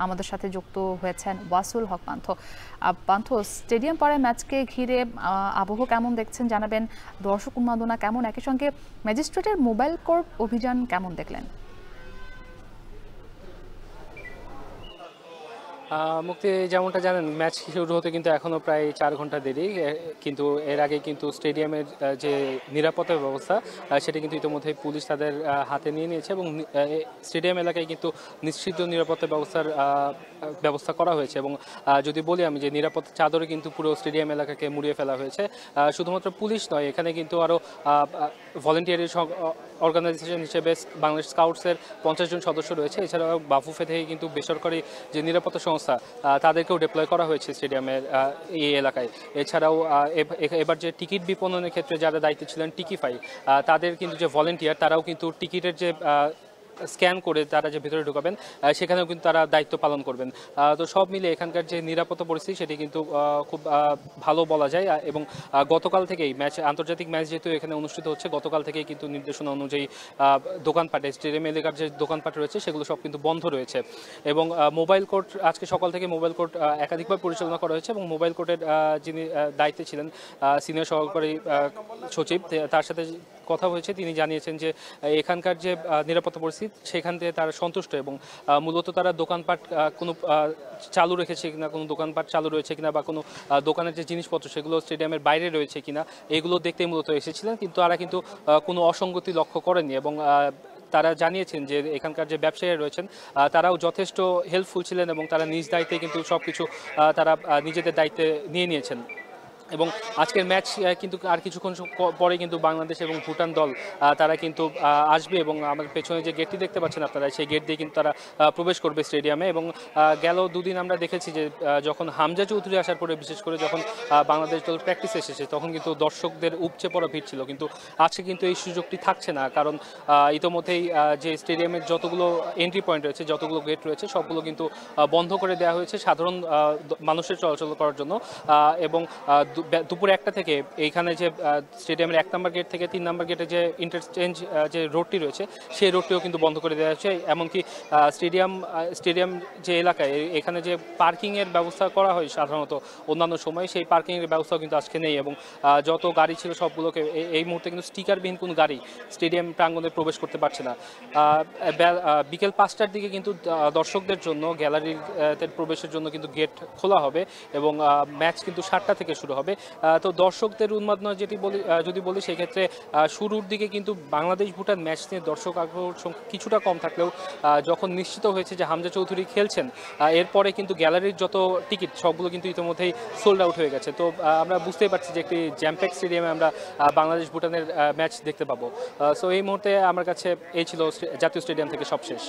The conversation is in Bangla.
আমাদের সাথে যুক্ত হয়েছেন ওয়াসুল হক পান্থ। পান্থ, স্টেডিয়াম পাড়ায় ম্যাচকে ঘিরে আবহ কেমন দেখছেন জানাবেন, দর্শক উন্মাদনা কেমন, একই সঙ্গে ম্যাজিস্ট্রেটের মোবাইল কোর্ট অভিযান কেমন দেখলেন? মুক্তি, যেমনটা জানেন ম্যাচ শুরু হতে কিন্তু এখনও প্রায় 4 ঘন্টা দেরি, কিন্তু এর আগে কিন্তু স্টেডিয়ামের যে নিরাপত্তা ব্যবস্থা সেটা কিন্তু ইতিমধ্যে পুলিশ তাদের হাতে নিয়ে নিয়েছে এবং স্টেডিয়াম এলাকায় কিন্তু নিশ্চিত নিরাপত্তা ব্যবস্থা করা হয়েছে। এবং যদি বলি আমি যে নিরাপত্তা চাদরে কিন্তু পুরো স্টেডিয়াম এলাকাকে মুড়িয়ে ফেলা হয়েছে। শুধুমাত্র পুলিশ নয়, এখানে কিন্তু আরও ভলেন্টিয়ারি অর্গানাইজেশন হিসেবে বাংলাদেশ স্কাউটসের 50 জন সদস্য রয়েছে। এছাড়াও বাফুফে থেকে কিন্তু বেসরকারি যে নিরাপত্তা সংস্থা তাদেরকেও ডিপ্লয় করা হয়েছে স্টেডিয়ামের এই এলাকায়। এছাড়াও এবার যে টিকিট বিপণনের ক্ষেত্রে যারা দায়িত্বে ছিলেন টিকিফাই, তাদের কিন্তু যে ভলেন্টিয়ার তারাও কিন্তু টিকিটের যে স্ক্যান করে তারা যে ভেতরে ঢোকাবেন সেখানেও কিন্তু তারা দায়িত্ব পালন করবেন। তো সব মিলে এখানকার যে নিরাপত্তা পরিস্থিতি সেটি কিন্তু খুব ভালো বলা যায়। এবং গতকাল থেকেই আন্তর্জাতিক ম্যাচ যেহেতু এখানে অনুষ্ঠিত হচ্ছে, গতকাল থেকেই কিন্তু নির্দেশনা অনুযায়ী দোকানপাট, স্টেডিয়াম এলাকার যে দোকানপাট রয়েছে সেগুলো সব কিন্তু বন্ধ রয়েছে। এবং মোবাইল কোর্ট আজকে সকাল থেকে মোবাইল কোর্ট একাধিকবার পরিচালনা করা হয়েছে এবং মোবাইল কোর্টের যিনি দায়িত্বে ছিলেন সিনিয়র সহকারী সচিব, তার সাথে কথা হয়েছে। তিনি জানিয়েছেন যে এখানকার যে নিরাপত্তা পরিস্থিতি সেখান থেকে তারা সন্তুষ্ট এবং মূলত তারা দোকানপাট কোনো চালু রেখেছে কিনা, কোনো দোকানপাট চালু রয়েছে কিনা বা কোনো দোকানের যে জিনিসপত্র সেগুলো স্টেডিয়ামের বাইরে রয়েছে কিনা এগুলো দেখতেই মূলত এসেছিলেন। কিন্তু তারা কিন্তু কোনো অসঙ্গতি লক্ষ্য করেনি এবং তারা জানিয়েছেন যে এখানকার যে ব্যবসায়ীরা রয়েছেন তারাও যথেষ্ট হেল্পফুল ছিলেন এবং তারা নিজ দায়িত্বে কিন্তু সব কিছু তারা নিজেদের দায়িত্বে নিয়ে নিয়েছেন। এবং আজকের ম্যাচ কিন্তু আর কিছুক্ষণ পরে কিন্তু বাংলাদেশ এবং ভুটান দল তারা কিন্তু আসবে এবং আমাদের পেছনে যে গেটটি দেখতে পাচ্ছেন আপনারা, সেই গেট দিয়ে কিন্তু তারা প্রবেশ করবে স্টেডিয়ামে। এবং গেল দুদিন আমরা দেখেছি যে যখন হামজা চৌধুরী আসার পরে, বিশেষ করে যখন বাংলাদেশ দল প্র্যাকটিস এসেছে তখন কিন্তু দর্শকদের উপচে পড়া ভিড় ছিল, কিন্তু আজকে কিন্তু এই সুযোগটি থাকছে না। কারণ ইতোমধ্যেই যে স্টেডিয়ামের যতগুলো এন্ট্রি পয়েন্ট রয়েছে, যতগুলো গেট রয়েছে সবগুলো কিন্তু বন্ধ করে দেওয়া হয়েছে সাধারণ মানুষের চলাচল করার জন্য। এবং দুপুর 1টা থেকে এইখানে যে স্টেডিয়ামের 1 নম্বর গেট থেকে 3 নম্বর গেটে যে ইন্টারচেঞ্জ যে রোডটি রয়েছে সেই রোডটিও কিন্তু বন্ধ করে দেওয়া হয়েছে। এমনকি স্টেডিয়াম যে এলাকায় এখানে যে পার্কিংয়ের ব্যবস্থা করা হয় সাধারণত অন্যান্য সময়, সেই পার্কিংয়ের ব্যবস্থাও কিন্তু আজকে নেই। এবং যত গাড়ি ছিল সবগুলোকে এই মুহূর্তে কিন্তু স্টিকারবিহীন কোনো গাড়ি স্টেডিয়াম প্রাঙ্গণে প্রবেশ করতে পারছে না। বিকেল 5টার দিকে কিন্তু দর্শকদের জন্য গ্যালারিতে প্রবেশের জন্য কিন্তু গেট খোলা হবে এবং ম্যাচ কিন্তু 7টা থেকে শুরু হবে। তো দর্শকদের উন্মাদনা যদি বলি সেক্ষেত্রে শুরুর দিকে কিন্তু বাংলাদেশ ভুটান ম্যাচ নিয়ে দর্শক আগ্রহ কিছুটা কম থাকলেও যখন নিশ্চিত হয়েছে যে হামজা চৌধুরী খেলছেন এরপরে কিন্তু গ্যালারির যত টিকিট সবগুলো কিন্তু ইতিমধ্যেই সোল্ড আউট হয়ে গেছে। তো আমরা বুঝতেই পারছি যে একটি জ্যামপ্যাক স্টেডিয়ামে আমরা বাংলাদেশ ভুটানের ম্যাচ দেখতে পাবো। সো এই মুহূর্তে আমার কাছে এই ছিল জাতীয় স্টেডিয়াম থেকে সবশেষ।